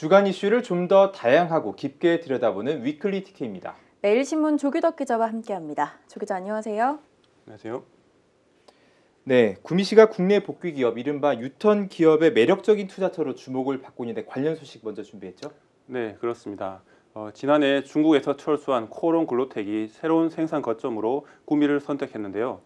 주간 이슈를 좀 더 다양하고 깊게 들여다보는 위클리 TK입니다. 매일신문 조규덕 기자와 함께합니다. 조 기자 안녕하세요. 안녕하세요. 네, 구미시가 국내 복귀 기업 이른바 유턴 기업의 매력적인 투자처로 주목을 받고 있는데 관련 소식 먼저 준비했죠? 네, 그렇습니다. 지난해 중국에서 철수한 코오롱 글로텍이 새로운 생산 거점으로 구미를 선택했는데요.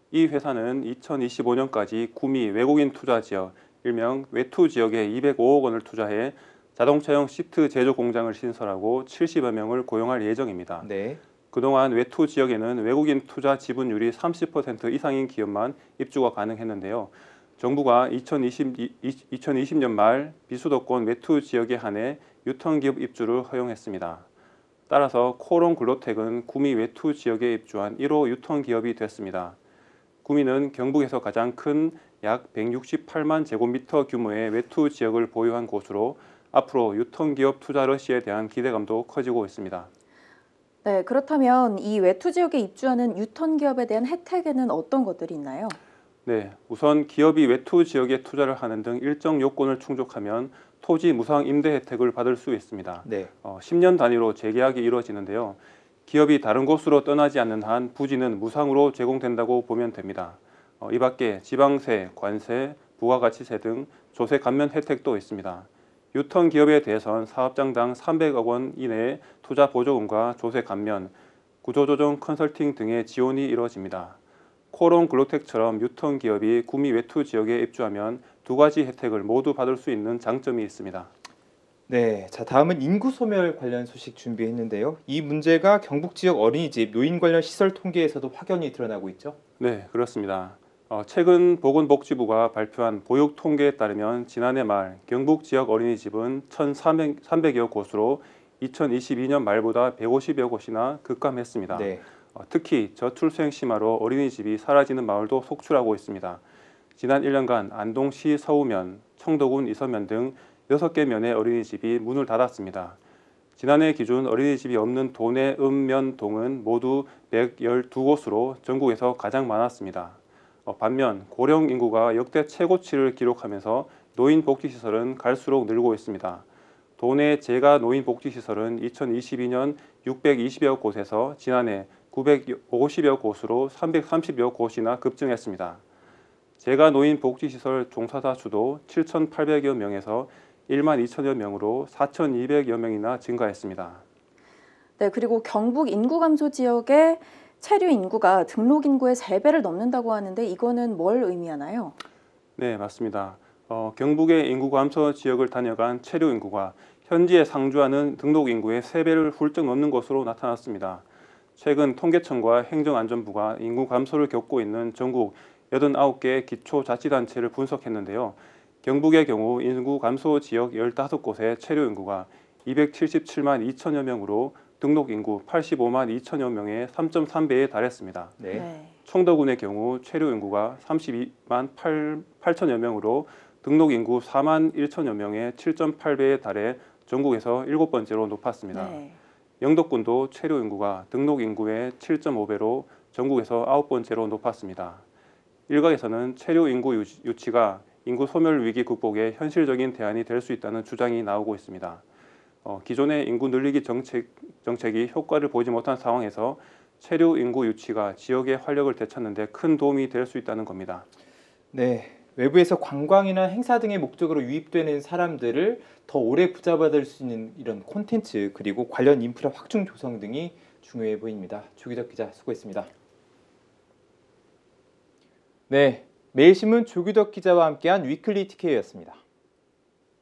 이 회사는 2025년까지 구미 외국인 투자 지역, 일명 외투 지역에 205억 원을 투자해 자동차용 시트 제조 공장을 신설하고 70여 명을 고용할 예정입니다. 네. 그동안 외투 지역에는 외국인 투자 지분율이 30% 이상인 기업만 입주가 가능했는데요. 정부가 2020년 말 비수도권 외투 지역에 한해 유턴 기업 입주를 허용했습니다. 따라서 코오롱 글로텍은 구미 외투 지역에 입주한 1호 유턴 기업이 됐습니다. 구미는 경북에서 가장 큰 약 168만 제곱미터 규모의 외투 지역을 보유한 곳으로 앞으로 유턴 기업 투자 러시에 대한 기대감도 커지고 있습니다. 네, 그렇다면 이 외투 지역에 입주하는 유턴 기업에 대한 혜택에는 어떤 것들이 있나요? 네, 우선 기업이 외투 지역에 투자를 하는 등 일정 요건을 충족하면 토지 무상 임대 혜택을 받을 수 있습니다. 네. 10년 단위로 재계약이 이루어지는데요. 기업이 다른 곳으로 떠나지 않는 한 부지는 무상으로 제공된다고 보면 됩니다. 이 밖에 지방세, 관세, 부가가치세 등 조세 감면 혜택도 있습니다. 유턴 기업에 대해선 사업장당 300억 원 이내의 투자 보조금과 조세 감면, 구조조정 컨설팅 등의 지원이 이루어집니다. 코오롱 글로텍처럼 유턴 기업이 구미 외투 지역에 입주하면 두 가지 혜택을 모두 받을 수 있는 장점이 있습니다. 네, 자 다음은 인구 소멸 관련 소식 준비했는데요. 이 문제가 경북 지역 어린이집 노인 관련 시설 통계에서도 확연히 드러나고 있죠? 네, 그렇습니다. 최근 보건복지부가 발표한 보육 통계에 따르면 지난해 말 경북 지역 어린이집은 1,300여 곳으로 2022년 말보다 150여 곳이나 급감했습니다. 네. 특히 저출생 심화로 어린이집이 사라지는 마을도 속출하고 있습니다. 지난 1년간 안동시 서우면, 청도군 이서면 등 6개 면의 어린이집이 문을 닫았습니다. 지난해 기준 어린이집이 없는 도내 읍면동은 모두 112곳으로 전국에서 가장 많았습니다. 반면 고령 인구가 역대 최고치를 기록하면서 노인 복지시설은 갈수록 늘고 있습니다. 도내 재가 노인 복지시설은 2022년 620여 곳에서 지난해 950여 곳으로 330여 곳이나 급증했습니다. 재가 노인 복지시설 종사자 수도 7,800여 명에서 1만 2천여 명으로 4,200여 명이나 증가했습니다. 네, 그리고 경북 인구 감소 지역의 체류 인구가 등록 인구의 3배를 넘는다고 하는데 이거는 뭘 의미하나요? 네, 맞습니다. 경북의 인구 감소 지역을 다녀간 체류 인구가 현지에 상주하는 등록 인구의 3배를 훌쩍 넘는 것으로 나타났습니다. 최근 통계청과 행정안전부가 인구 감소를 겪고 있는 전국 89개 기초자치단체를 분석했는데요. 경북의 경우 인구 감소 지역 15곳의 체류 인구가 277만 2천여 명으로 등록 인구 85만 2천여 명의 3.3배에 달했습니다. 네. 청도군의 경우 체류 인구가 32만 8천여 명으로 등록 인구 4만 1천여 명의 7.8배에 달해 전국에서 7번째로 높았습니다. 네. 영덕군도 체류 인구가 등록 인구의 7.5배로 전국에서 9번째로 높았습니다. 일각에서는 체류 인구 유치가 인구 소멸 위기 극복에 현실적인 대안이 될 수 있다는 주장이 나오고 있습니다. 기존의 인구 늘리기 정책이 효과를 보지 못한 상황에서 체류 인구 유치가 지역의 활력을 되찾는 데 큰 도움이 될 수 있다는 겁니다. 네, 외부에서 관광이나 행사 등의 목적으로 유입되는 사람들을 더 오래 붙잡아둘 수 있는 이런 콘텐츠 그리고 관련 인프라 확충 조성 등이 중요해 보입니다. 조규덕 기자 수고했습니다. 네, 매일신문 조규덕 기자와 함께한 위클리 TK였습니다.